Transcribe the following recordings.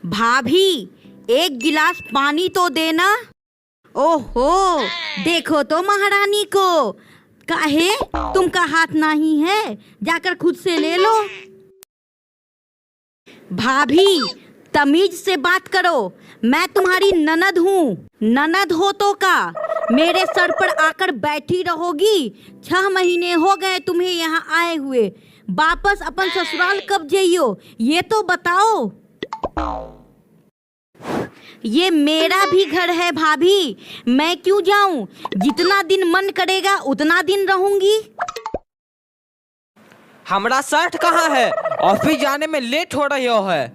भाभी, एक गिलास पानी तो देना। ओहो, देखो तो महारानी को। काहे तुमका हाथ नहीं है, जाकर खुद से ले लो। भाभी, तमीज से बात करो, मैं तुम्हारी ननद हूँ। ननद हो तो का मेरे सर पर आकर बैठी रहोगी? 6 महीने हो गए तुम्हें यहाँ आए हुए, वापस अपन ससुराल कब जाइयो ये तो बताओ। ये मेरा भी घर है भाभी, मैं क्यों जाऊं? जितना दिन मन करेगा उतना दिन रहूंगी। हमारा शर्ट कहाँ है? ऑफिस जाने में लेट हो रही है।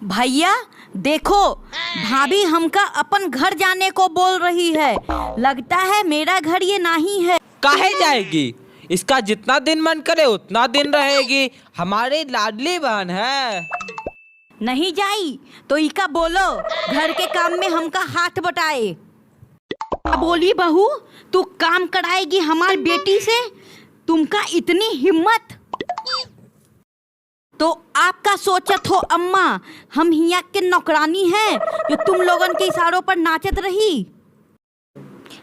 भैया देखो, भाभी हमका अपन घर जाने को बोल रही है। लगता है मेरा घर ये नहीं है। काहे जाएगी? इसका जितना दिन मन करे उतना दिन रहेगी। हमारी लाडली बहन है। नहीं जाई तो इका बोलो घर के काम में हमका हाथ बटाए। बोली बहू, तू काम कराएगी हमारी बेटी से? तुमका इतनी हिम्मत? तो आपका सोचत हो अम्मा हम हिया के नौकरानी हैं जो तुम लोगन के इशारों पर नाचत रही?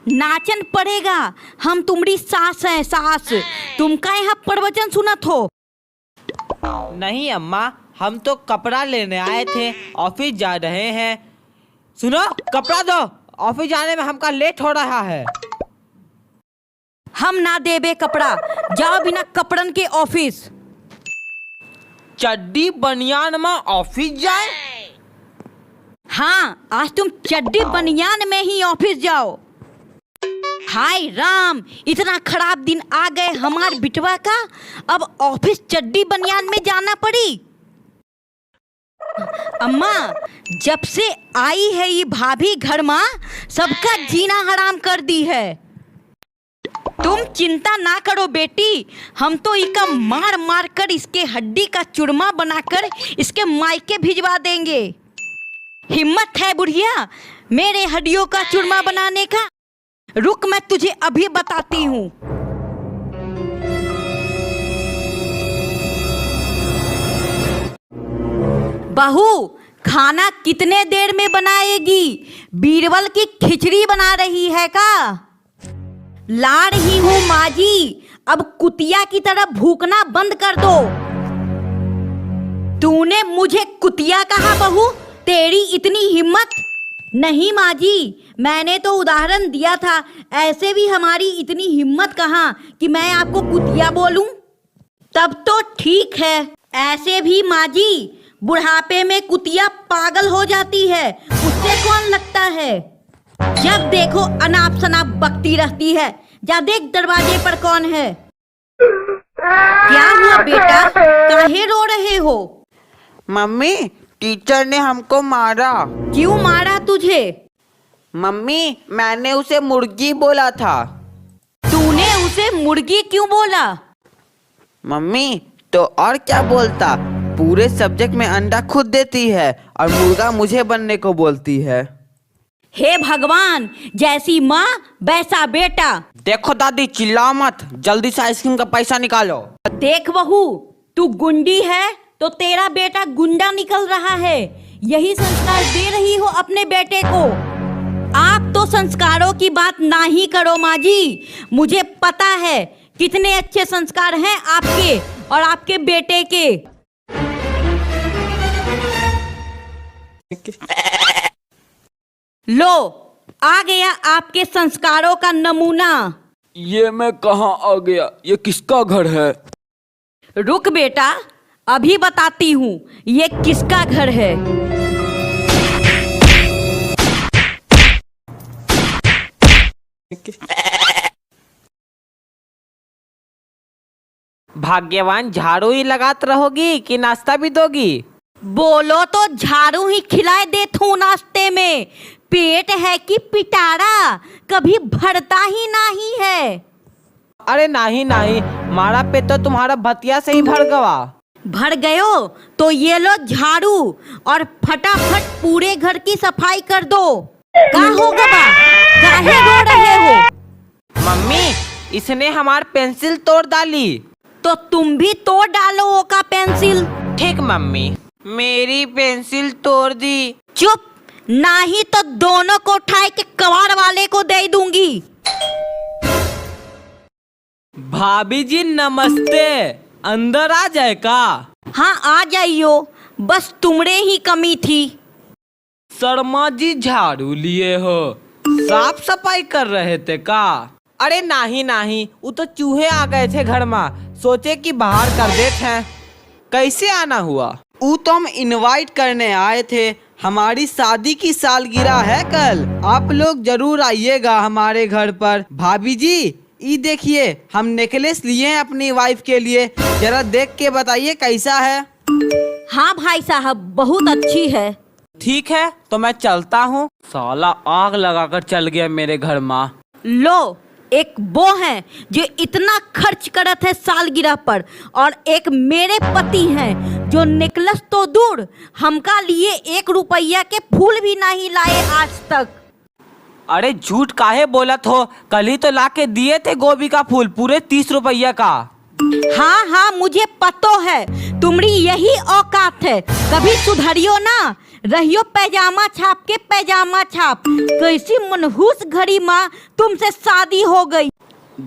नाचन पड़ेगा, हम तुम्हारी सास हैं, सास। तुमका यहाँ प्रवचन सुनत हो? नहीं अम्मा, हम तो कपड़ा लेने आए थे, ऑफिस जा रहे हैं। सुनो, कपड़ा दो, ऑफिस जाने में हमका लेट हो रहा है। हम ना देबे कपड़ा, जाओ बिना कपड़न के ऑफिस। चड्डी बनियान में ऑफिस जाए? हाँ, आज तुम चड्डी बनियान में ही ऑफिस जाओ। हाय राम, इतना खराब दिन आ गए हमार बिटवा का, अब ऑफिस चड्डी बनियान में जाना पड़ी। अम्मा, जब से आई है ये भाभी घर में, सबका जीना हराम कर दी है। तुम चिंता ना करो बेटी, हम तो इका मार मार कर इसके हड्डी का चूरमा बनाकर इसके मायके भिजवा देंगे। हिम्मत है बुढ़िया मेरे हड्डियों का चूरमा बनाने का? रुक, मैं तुझे अभी बताती हूँ। बहू, खाना कितने देर में बनाएगी? बीरबल की खिचड़ी बना रही है का? ला रही हूँ माँ जी, अब कुतिया की तरह भूखना बंद कर दो। तूने मुझे कुतिया कहा बहू? तेरी इतनी हिम्मत? नहीं माँ जी, मैंने तो उदाहरण दिया था, ऐसे भी हमारी इतनी हिम्मत कहाँ कि मैं आपको कुतिया बोलूं। तब तो ठीक है, ऐसे भी माँ जी बुढ़ापे में कुतिया पागल हो जाती है, उससे कौन लगता है? जब देखो अनाप शनाप बकती रहती है। जा देख दरवाजे पर कौन है। क्या हुआ बेटा, काहे रो रहे हो? मम्मी, टीचर ने हमको मारा। क्यों मारा तुझे? मम्मी, मैंने उसे मुर्गी बोला था। तूने उसे मुर्गी क्यों बोला? मम्मी, तो और क्या बोलता? पूरे सब्जेक्ट में अंडा खुद देती है और मुर्गा मुझे बनने को बोलती है। हे भगवान, जैसी माँ वैसा बेटा। देखो दादी, चिल्लाओ मत, जल्दी से आइसक्रीम का पैसा निकालो। देख बहू, तू गुंडी है तो तेरा बेटा गुंडा निकल रहा है। यही संस्कार दे रही हो अपने बेटे को? आप तो संस्कारों की बात ना ही करो माँ जी, मुझे पता है कितने अच्छे संस्कार हैं आपके और आपके बेटे के। लो, आ गया आपके संस्कारों का नमूना। ये मैं कहाँ आ गया? ये किसका घर है? रुक बेटा, अभी बताती हूँ ये किसका घर है। भाग्यवान, झाड़ू ही लगात रहोगी कि नाश्ता भी दोगी? बोलो तो झाड़ू ही खिलाए देथू नाश्ते में। पेट है कि पिटारा, कभी भरता ही नहीं है। अरे नहीं नहीं, मारा पे तो तुम्हारा भतिया से ही भर गवा। भर गयो तो ये लो झाड़ू और फटाफट पूरे घर की सफाई कर दो। का होगा बा? काहे रो रहे हो? मम्मी, इसने हमार पेंसिल तोड़ डाली। तो तुम भी तोड़ डालो वो का पेंसिल। ठीक मम्मी। मेरी पेंसिल तोड़ दी। चुप, ना ही तो दोनों को उठाए के कबाड़ वाले को दे दूंगी। भाभी जी नमस्ते, अंदर आ जाए का? हाँ आ जाइयो, बस तुमरे ही कमी थी। शर्मा जी झाड़ू लिए हो, साफ सफाई कर रहे थे का? अरे नहीं नहीं, वो तो चूहे आ गए थे घर में, सोचे कि बाहर कर देते हैं। कैसे आना हुआ? वो तो हम इनवाइट करने आए थे, हमारी शादी की सालगिरह है कल, आप लोग जरूर आइएगा हमारे घर पर। भाभी जी ये देखिए, हम नेकलेस लिए हैं अपनी वाइफ के लिए, जरा देख के बताइए कैसा है। हाँ भाई साहब, बहुत अच्छी है। ठीक है तो मैं चलता हूँ। साला आग लगाकर चल गया मेरे घर में। लो, एक वो है जो इतना खर्च करत है सालगिरह पर, और एक मेरे पति हैं जो नेकलेस तो दूर, हमका लिए 1 रुपया के फूल भी नहीं लाए आज तक। अरे झूठ काहे बोलत हो, कल ही तो लाके दिए थे गोभी का फूल, पूरे 30 रुपया का। हाँ हाँ मुझे पतो है, तुम्हारी यही औकात है, कभी सुधरियो ना, रहियो पैजामा छाप के पैजामा छाप। कैसी मनहूस घड़ी माँ तुमसे शादी हो गई।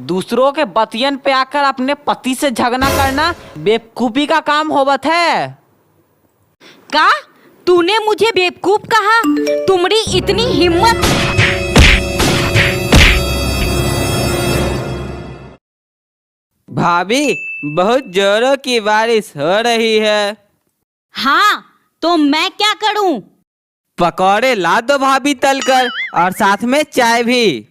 दूसरों के बतियन पे आकर अपने पति से झगड़ा करना बेवकूफी का काम होवत है। का तूने मुझे बेवकूफ कहा? तुम्हारी इतनी हिम्मत। भाभी बहुत जोरों की बारिश हो रही है। हाँ तो मैं क्या करूं? पकौड़े ला दो भाभी तलकर, और साथ में चाय भी।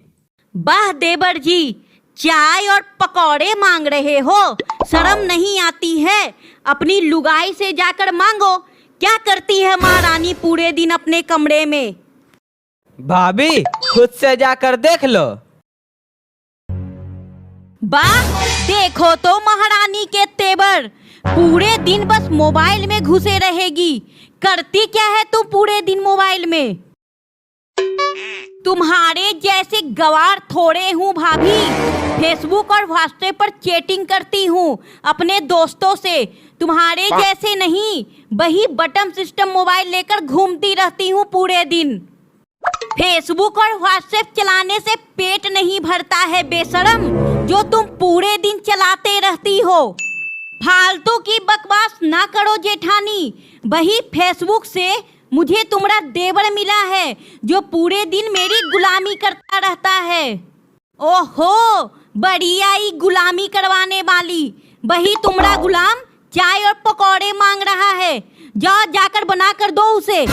वाह देवर जी, चाय और पकौड़े मांग रहे हो, शर्म नहीं आती है? अपनी लुगाई से जाकर मांगो। क्या करती है महारानी पूरे दिन अपने कमरे में? भाभी खुद से जाकर देख लो। वाह, देखो तो महारानी के तेवर, पूरे दिन बस मोबाइल में घुसे रहेगी। करती क्या है तू पूरे दिन मोबाइल में? तुम्हारे जैसे गवार थोड़े हूँ भाभी, फेसबुक और व्हाट्सएप पर चैटिंग करती हूँ अपने दोस्तों से, तुम्हारे जैसे नहीं, वही बटन सिस्टम मोबाइल लेकर घूमती रहती हूँ पूरे दिन। फेसबुक और व्हाट्सएप चलाने से पेट नहीं भरता है बेशरम, जो तुम पूरे दिन चलाते रहती हो। फालतू की बकवास ना करो जेठानी, वही फेसबुक से मुझे तुम्हारा देवर मिला है जो पूरे दिन मेरी गुलामी करता रहता है। ओहो, बढ़िया ही गुलामी करवाने वाली, वही तुम्हारा गुलाम चाय और पकौड़े मांग रहा है, जाओ जाकर बना कर दो उसे।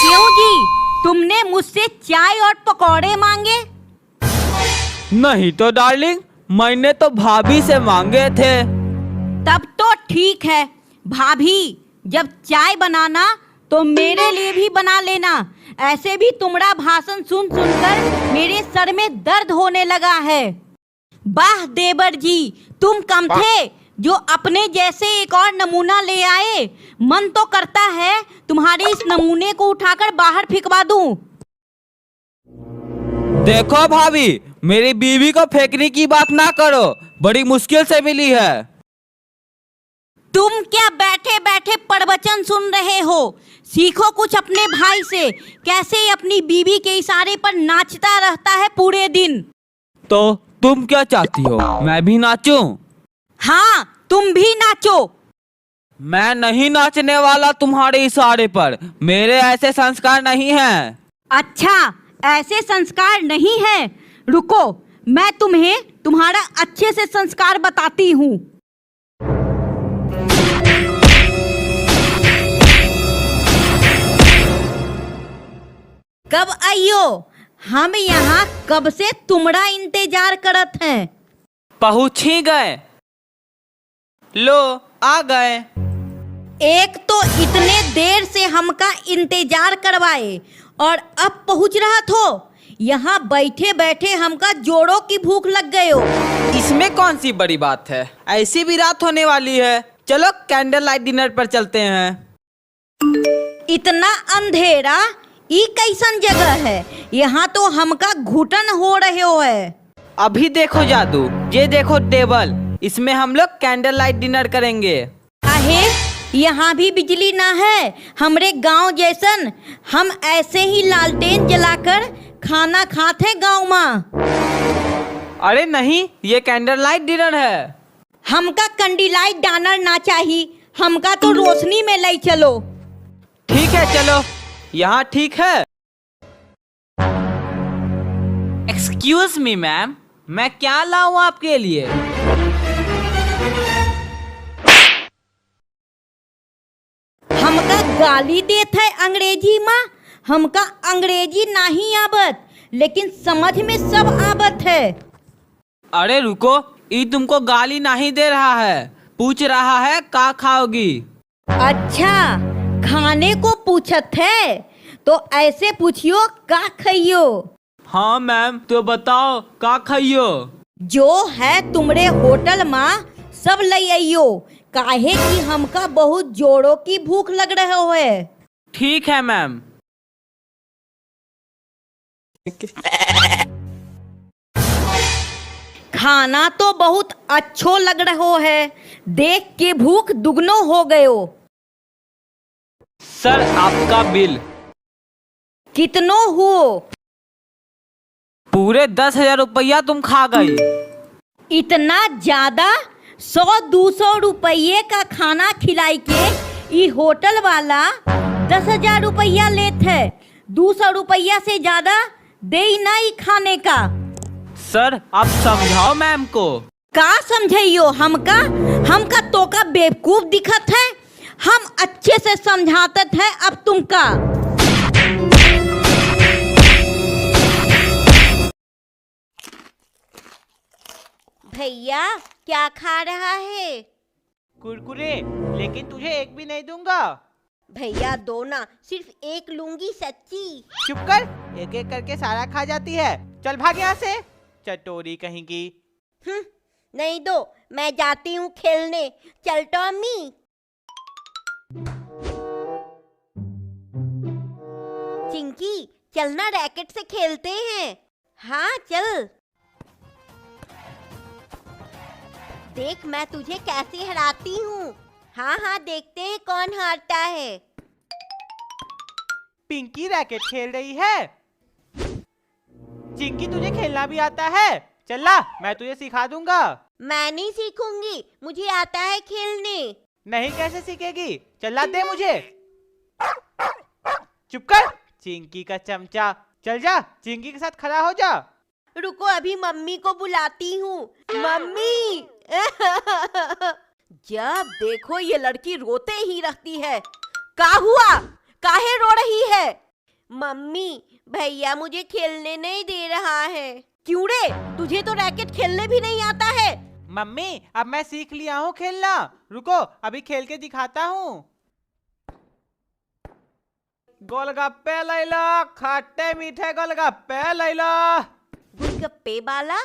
क्यों जी, तुमने मुझसे चाय और पकौड़े मांगे? नहीं तो डार्लिंग, मैंने तो भाभी से मांगे थे। तब तो ठीक है भाभी, जब चाय बनाना तो मेरे लिए भी बना लेना। ऐसे भी तुम्हारा भाषण सुन सुनकर मेरे सर में दर्द होने लगा है। वाह देवर जी, तुम कम थे जो अपने जैसे एक और नमूना ले आए। मन तो करता है तुम्हारे इस नमूने को उठाकर बाहर फेंकवा दूं। देखो भाभी, मेरी बीवी को फेंकने की बात ना करो, बड़ी मुश्किल से मिली है। तुम क्या बैठे बैठे प्रवचन सुन रहे हो? सीखो कुछ अपने भाई से, कैसे अपनी बीवी के इशारे पर नाचता रहता है पूरे दिन। तो तुम क्या चाहती हो, मैं भी नाचूं? हाँ, तुम भी नाचो। मैं नहीं नाचने वाला तुम्हारे इशारे पर, मेरे ऐसे संस्कार नहीं हैं। अच्छा, ऐसे संस्कार नहीं है? रुको, मैं तुम्हें तुम्हारा अच्छे से संस्कार बताती हूँ। कब आइयो? हम यहाँ कब से तुम्हारा इंतजार करत हैं। पहुँच ही गए। लो आ गए। एक तो इतने देर से हमका इंतजार करवाए और अब पहुँच रहा थो। यहाँ बैठे बैठे हमका जोड़ों की भूख लग गए हो। इसमें कौन सी बड़ी बात है, ऐसी भी रात होने वाली है। चलो कैंडल लाइट डिनर पर चलते हैं। इतना अंधेरा, ई कैसन जगह है? यहाँ तो हमका घुटन हो रहे हो है। अभी देखो जादू, ये देखो टेबल, इसमें हम लोग कैंडल लाइट डिनर करेंगे। आहे यहाँ भी बिजली ना है हमरे गांव जैसन। हम ऐसे ही लालटेन जलाकर खाना खाते गांव में। अरे नहीं, ये कैंडल लाइट डिनर है। हमका कंडी लाइट डानर ना चाहिए, हमका तो रोशनी में ले चलो। ठीक है चलो, यहाँ ठीक है। एक्सक्यूज मी मैम, मैं क्या लाऊं आपके लिए? हमका गाली देत है अंग्रेजी में। हमका अंग्रेजी नहीं आबत, लेकिन समझ में सब आबत है। अरे रुको, ये तुमको गाली नहीं दे रहा है, पूछ रहा है का खाओगी। अच्छा, खाने को पूछत है तो ऐसे पूछियो का खाइयो। हाँ मैम, तो बताओ का खाइयो। जो है तुमरे होटल में सब ले आइयो, काहे कि हमका बहुत जोरों की भूख लग रहा है। ठीक है मैम। खाना तो बहुत अच्छो लग रहा है, देख के भूख दुगनो हो गयो। सर आपका बिल कितनो हुओ? पूरे 10,000 रुपया तुम खा गई। इतना ज्यादा? 100-200 रुपये का खाना खिलाई के ई होटल वाला 10,000 रुपया लेत है। 200 रुपया से ज्यादा दे ही नहीं खाने का। सर आप समझाओ मैम को। का समझाइयो हमका? हमका तो का बेवकूफ दिखत है। हम अच्छे से समझाते हैं अब तुमका। भैया क्या खा रहा है? कुरकुरे, लेकिन तुझे एक भी नहीं दूंगा। भैया दो ना, सिर्फ एक लूंगी सच्ची। चुप कर, एक एक करके सारा खा जाती है। चल भाग यहाँ से, चटोरी कहीं की। नहीं दो, मैं जाती हूँ खेलने। चल टॉमी। चिंकी चलना, रैकेट से खेलते हैं। हाँ चल। देख मैं तुझे कैसे हराती हूँ। हाँ हाँ देखते हैं कौन हारता है। पिंकी रैकेट खेल रही है। चिंकी तुझे खेलना भी आता है? चल ला, मैं तुझे सिखा दूंगा। मैं नहीं सीखूंगी, मुझे आता है खेलने। नहीं कैसे सीखेगी? चला दे मुझे। चुप कर, चिंकी का चमचा। चल जा, चिंकी के साथ खड़ा हो जा। रुको अभी मम्मी को बुलाती हूँ। मम्मी। जब देखो ये लड़की रोते ही रहती है। का हुआ? काहे रो रही है? मम्मी भैया मुझे खेलने नहीं दे रहा है। क्यों रे, तुझे तो रैकेट खेलने भी नहीं आता है। मम्मी अब मैं सीख लिया हूँ खेलना, रुको अभी खेल के दिखाता हूँ। गोलगप्पे लैला, खट्टे मीठे गोलगप्पे लैला। गोलगप्पे वाला?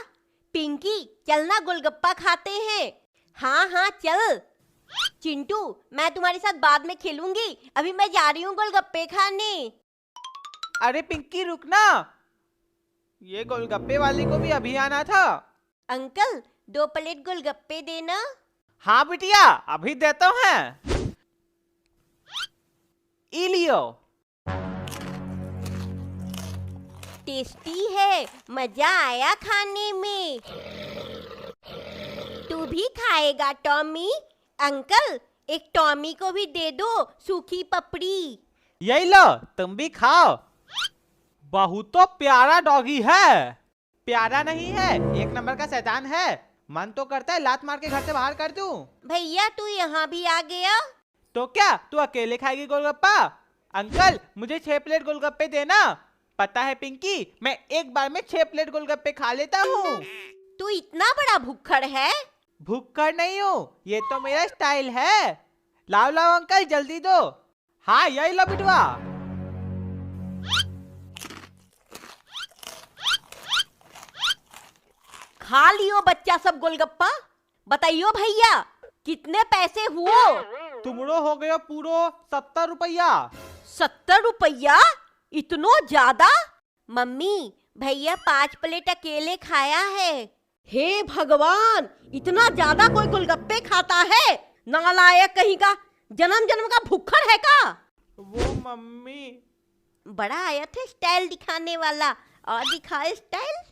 पिंकी चलना गोलगप्पा खाते हैं। हाँ हाँ चल। चिंटू मैं तुम्हारे साथ बाद में खेलूंगी, अभी मैं जा रही हूँ गोलगप्पे खाने। अरे पिंकी रुक ना, ये गोलगप्पे वाले को भी अभी आना था। अंकल 2 प्लेट गोलगप्पे देना। हाँ बिटिया अभी देता हूँ। ई लियो। टेस्टी है, मजा आया खाने में। तू भी खाएगा टॉमी? अंकल एक टॉमी को भी दे दो सूखी पपड़ी। यही लो तुम भी खाओ। बहुत तो प्यारा डॉगी है। प्यारा नहीं है, एक नंबर का शैतान है। मन तो करता है लात मार के घर से बाहर कर दूं। भैया तू यहाँ भी आ गया? तो क्या तू अकेले खाएगी गोलगप्पा? अंकल मुझे 6 प्लेट गोलगप्पे देना। पता है पिंकी, मैं एक बार में 6 प्लेट गोलगप्पे खा लेता हूँ। तू इतना बड़ा भुक्खड़ है? भुक्खड़ नहीं हूँ, ये तो मेरा स्टाइल है। लाओ लाओ अंकल जल्दी दो। हाँ यही लो बिटवा। खा लियो बच्चा सब गोलगप्पा। बताइयो भैया कितने पैसे हुए? तुमरो हो गया पूरो 70 रुपया। 70 रुपया? इतनो ज्यादा? मम्मी भैया 5 प्लेट अकेले खाया है। हे भगवान, इतना ज्यादा कोई गोलगप्पे खाता है? नालायक कहीं का, जन्म जन्म का भुक्खड़ है का? वो मम्मी बड़ा आया था स्टाइल दिखाने वाला, और दिखाए स्टाइल।